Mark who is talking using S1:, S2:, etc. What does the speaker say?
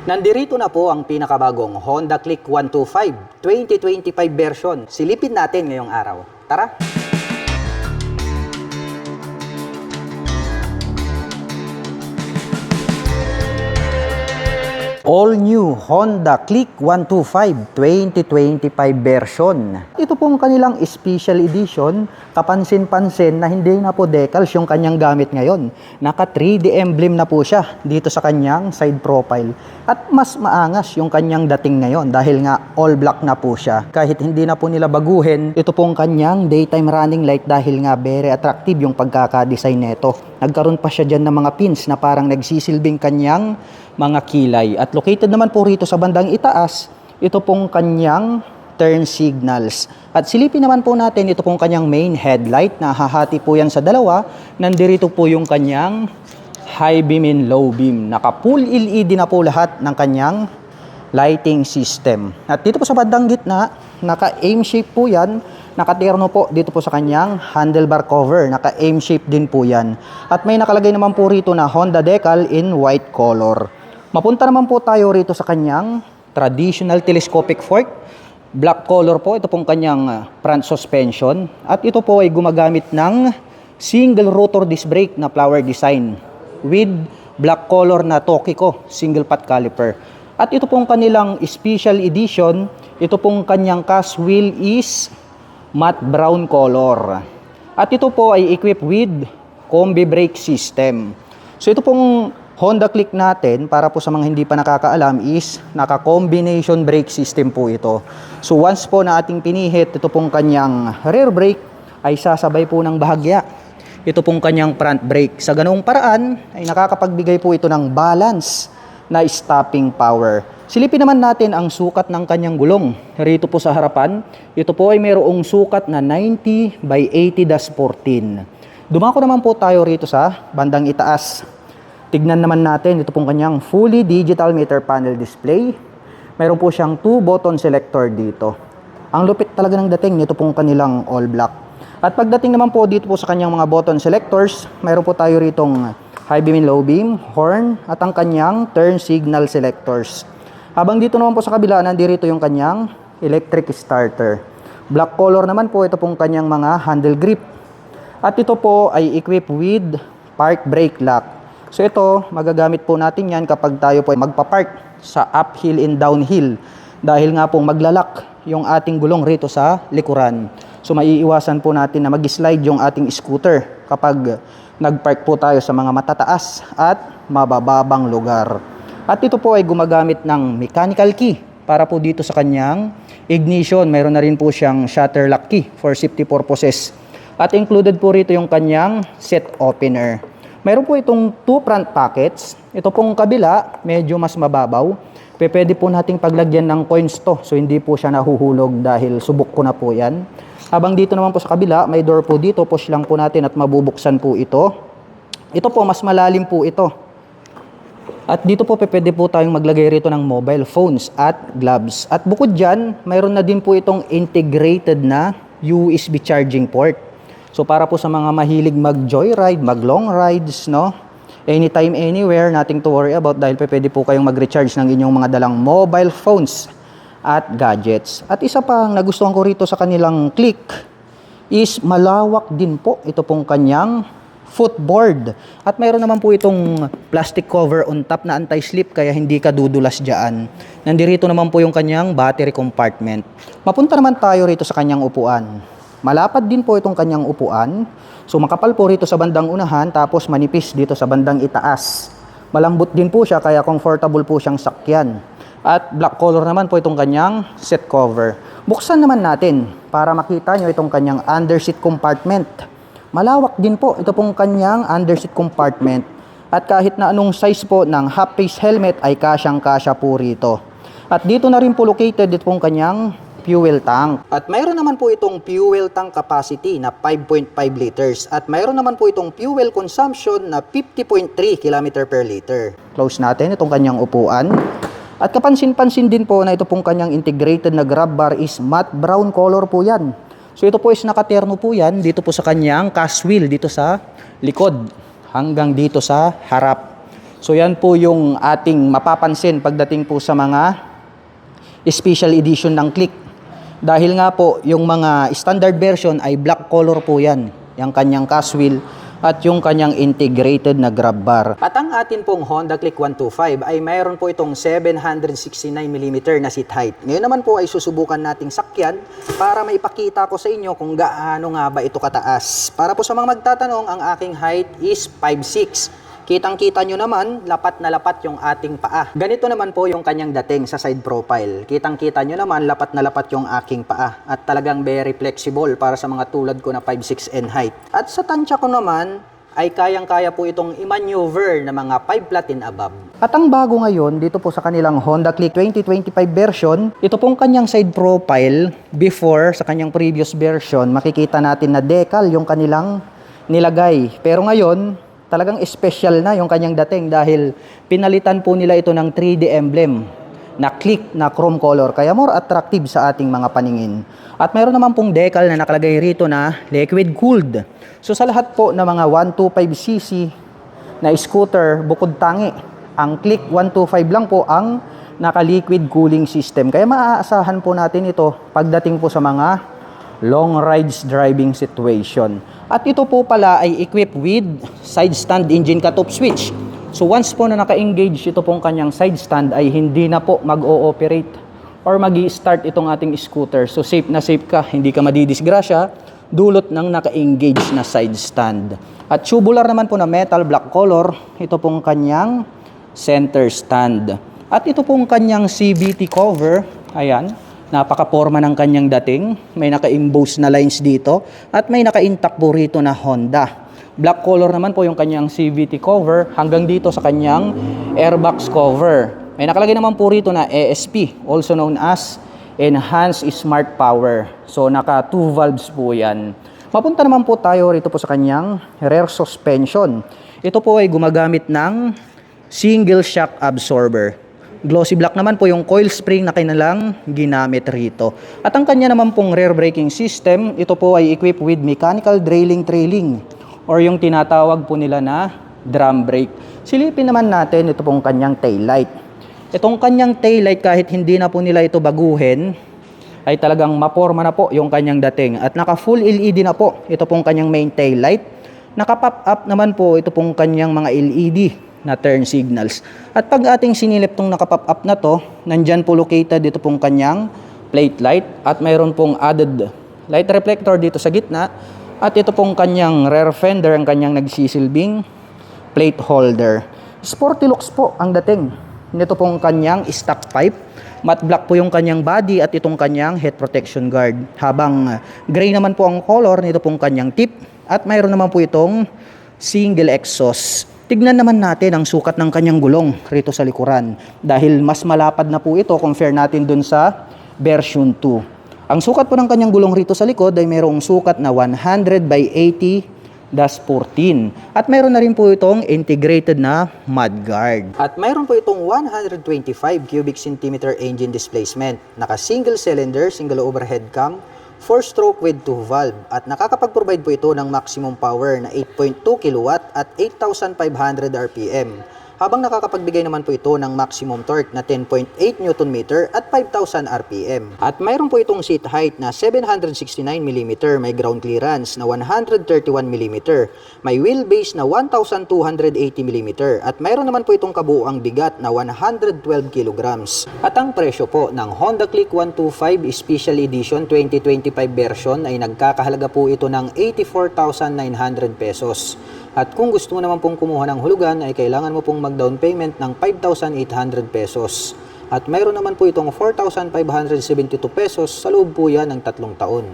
S1: Nandirito na po ang pinakabagong Honda Click 125 2025 version. Silipin natin ngayong araw. Tara! All new Honda Click 125 2025 version. Ito pong kanilang special edition, kapansin-pansin na hindi na po decals yung kanyang gamit ngayon. Naka 3D emblem na po siya dito sa kanyang side profile. At mas maangas yung kanyang dating ngayon dahil nga all black na po siya. Kahit hindi na po nila baguhin, ito pong kanyang daytime running light dahil nga very attractive yung pagkakadesign nito. Nagkaroon pa siya dyan ng mga pins na parang nagsisilbing kanyang mga kilay. At located naman po rito sa bandang itaas, ito pong kanyang turn signals. At silipin naman po natin, ito pong kanyang main headlight na hahati po yan sa dalawa. Nandirito po yung kanyang high beam and low beam. Naka full LED na po lahat ng kanyang lighting system. At dito po sa bandang gitna, naka aim shape po yan. Nakaterno po dito po sa kanyang handlebar cover. Naka aim shape din po yan. At may nakalagay naman po rito na Honda decal in white color. Mapunta naman po tayo rito sa kanyang traditional telescopic fork. Black color po. Ito pong kanyang front suspension. At ito po ay gumagamit ng single rotor disc brake na flower design with black color na Tokiko single pot caliper. At ito pong kanilang special edition. Ito pong kanyang cast wheel is matte brown color. At ito po ay equipped with combi brake system. So ito pong Honda Click natin, para po sa mga hindi pa nakakaalam, is naka-combination brake system po ito. So once po na ating pinihit, ito pong kanyang rear brake ay sasabay po ng bahagya. Ito pong kanyang front brake. Sa ganoong paraan ay nakakapagbigay po ito ng balance na stopping power. Silipin naman natin ang sukat ng kanyang gulong. Rito po sa harapan, ito po ay mayroong sukat na 90 by 80-14. Dumako naman po tayo rito sa bandang itaas. Tignan naman natin, ito pong kanyang fully digital meter panel display. Mayroon po siyang 2 button selector dito. Ang lupit talaga ng dating, ito pong kanilang all black. At pagdating naman po dito po sa kanyang mga button selectors, mayroon po tayo ritong high beam and low beam, horn, at ang kanyang turn signal selectors. Habang dito naman po sa kabila, nandirito yung kanyang electric starter. Black color naman po, ito pong kanyang mga handle grip. At ito po ay equipped with park brake lock. So ito, magagamit po natin yan kapag tayo po ay magpapark sa uphill and downhill. Dahil nga pong maglalak yung ating gulong rito sa likuran. So maiiwasan po natin na mag-slide yung ating scooter kapag nagpark po tayo sa mga matataas at mabababang lugar. At ito po ay gumagamit ng mechanical key para po dito sa kanyang ignition. Mayroon na rin po siyang shutter lock key for safety purposes. At included po rito yung kanyang set opener. Mayroon po itong 2 front pockets. Ito pong kabila, medyo mas mababaw. Pwede po nating paglagyan ng coins to. So hindi po siya nahuhulog dahil subok ko na po yan. Habang dito naman po sa kabila, may door po dito. Push lang po natin at mabubuksan po ito. Ito po, mas malalim po ito. At dito po pwede po tayong maglagay rito ng mobile phones at gloves. At bukod dyan, mayroon na din po itong integrated na USB charging port. So para po sa mga mahilig mag-joyride, mag-long rides, no? Anytime, anywhere, nothing to worry about dahil pwede po kayong mag-recharge ng inyong mga dalang mobile phones at gadgets. At isa pang nagustuhan ko rito sa kanilang Click is malawak din po ito pong kanyang footboard. At mayroon naman po itong plastic cover on top na anti-slip kaya hindi ka dudulas dyan. Nandirito naman po yung kanyang battery compartment. Mapunta naman tayo rito sa kanyang upuan. Malapad din po itong kanyang upuan. So makapal po rito sa bandang unahan tapos manipis dito sa bandang itaas. Malambot din po siya kaya comfortable po siyang sakyan. At black color naman po itong kanyang seat cover. Buksan naman natin para makita nyo itong kanyang underseat compartment. Malawak din po ito pong kanyang underseat compartment. At kahit na anong size po ng half-face helmet ay kasyang-kasya po rito. At dito na rin po located itong kanyang fuel tank. At mayroon naman po itong fuel tank capacity na 5.5 liters. At mayroon naman po itong fuel consumption na 50.3 km per liter. Close natin itong kanyang upuan. At kapansin-pansin din po na ito pong kanyang integrated na grab bar is matte brown color po yan. So ito po is nakaterno po yan dito po sa kanyang cast wheel dito sa likod hanggang dito sa harap. So yan po yung ating mapapansin pagdating po sa mga special edition ng Click. Dahil nga po yung mga standard version ay black color po yan. Yung kanyang cast wheel at yung kanyang integrated na grab bar. At ang atin pong Honda Click 125 ay mayroon po itong 769mm na seat height. Ngayon naman po ay susubukan nating sakyan para maipakita ko sa inyo kung gaano nga ba ito kataas. Para po sa mga magtatanong, ang aking height is 5'6". Kitang-kita nyo naman, lapat na lapat yung ating paa. Ganito naman po yung kanyang dating sa side profile. Kitang-kita nyo naman, lapat na lapat yung aking paa. At talagang very flexible para sa mga tulad ko na 5'6" and height. At sa tansya ko naman, ay kayang-kaya po itong i-maneuver na mga 5 flat and above. At ang bago ngayon, dito po sa kanilang Honda Click 2025 version, ito pong kanyang side profile, before sa kanyang previous version, makikita natin na decal yung kanilang nilagay. Pero ngayon, talagang special na yung kanyang dating dahil pinalitan po nila ito ng 3D emblem na Click na chrome color, kaya more attractive sa ating mga paningin. At mayroon naman pong decal na nakalagay rito na liquid cooled. So sa lahat po ng mga 125cc na scooter bukod tangi, ang Click 125 lang po ang naka-liquid cooling system. Kaya maaasahan po natin ito pagdating po sa mga long rides driving situation. At ito po pala ay equipped with side stand engine cut-off switch. So once po na naka-engage ito pong kanyang side stand ay hindi na po mag-o-operate or mag-i-start itong ating scooter. So safe na safe ka, hindi ka madidisgrasya dulot ng naka-engage na side stand. At tubular naman po na metal black color, ito pong kanyang center stand. At ito pong kanyang CVT cover, ayan, napaka-forma ng kanyang dating. May naka-emboss na lines dito at may naka-intact po rito na Honda. Black color naman po yung kanyang CVT cover hanggang dito sa kanyang airbox cover. May nakalagay naman po rito na ESP, also known as Enhanced Smart Power. So naka 2 valves po yan. Mapunta naman po tayo rito po sa kanyang rear suspension. Ito po ay gumagamit ng single shock absorber. Glossy black naman po yung coil spring na kanilang ginamit rito. At ang kanya naman pong rear braking system, ito po ay equipped with mechanical trailing or yung tinatawag po nila na drum brake. Silipin naman natin ito pong kanyang taillight. Itong kanyang taillight, kahit hindi na po nila ito baguhin, ay talagang maporma na po yung kanyang dating. At naka full LED na po ito pong kanyang main taillight. Naka pop up naman po ito pong kanyang mga LED na turn signals. At pag ating sinilip tong nakapop up na to, nandyan po located dito pong kanyang plate light at mayroon pong added light reflector dito sa gitna at ito pong kanyang rear fender, ang kanyang nagsisilbing plate holder. Sporty looks po ang dating nito pong kanyang stock pipe. Matte black po yung kanyang body at itong kanyang head protection guard. Habang gray naman po ang color nito pong kanyang tip at mayroon naman po itong single exhaust. Tignan naman natin ang sukat ng kanyang gulong rito sa likuran dahil mas malapad na po ito compare natin dun sa version 2. Ang sukat po ng kanyang gulong rito sa likod ay mayroong sukat na 100 by 80-14 at mayroon na rin po itong integrated na mudguard. At mayroon po itong 125 cubic centimeter engine displacement, naka single cylinder, single overhead cam, 4-stroke with 2 valve at nakakapag-provide po ito ng maximum power na 8.2 kW at 8,500 RPM. Habang nakakapagbigay naman po ito ng maximum torque na 10.8 Nm at 5,000 RPM. At mayroon po itong seat height na 769mm, may ground clearance na 131mm, may wheelbase na 1,280mm at mayroon naman po itong kabuuang bigat na 112 kg. At ang presyo po ng Honda Click 125 Special Edition 2025 version ay nagkakahalaga po ito ng 84,900 pesos. At kung gusto mo naman pong kumuha ng hulugan ay kailangan mo pong mag-down payment ng 5,800 pesos. At mayroon naman po itong 4,572 pesos sa loob po yan ng 3 taon.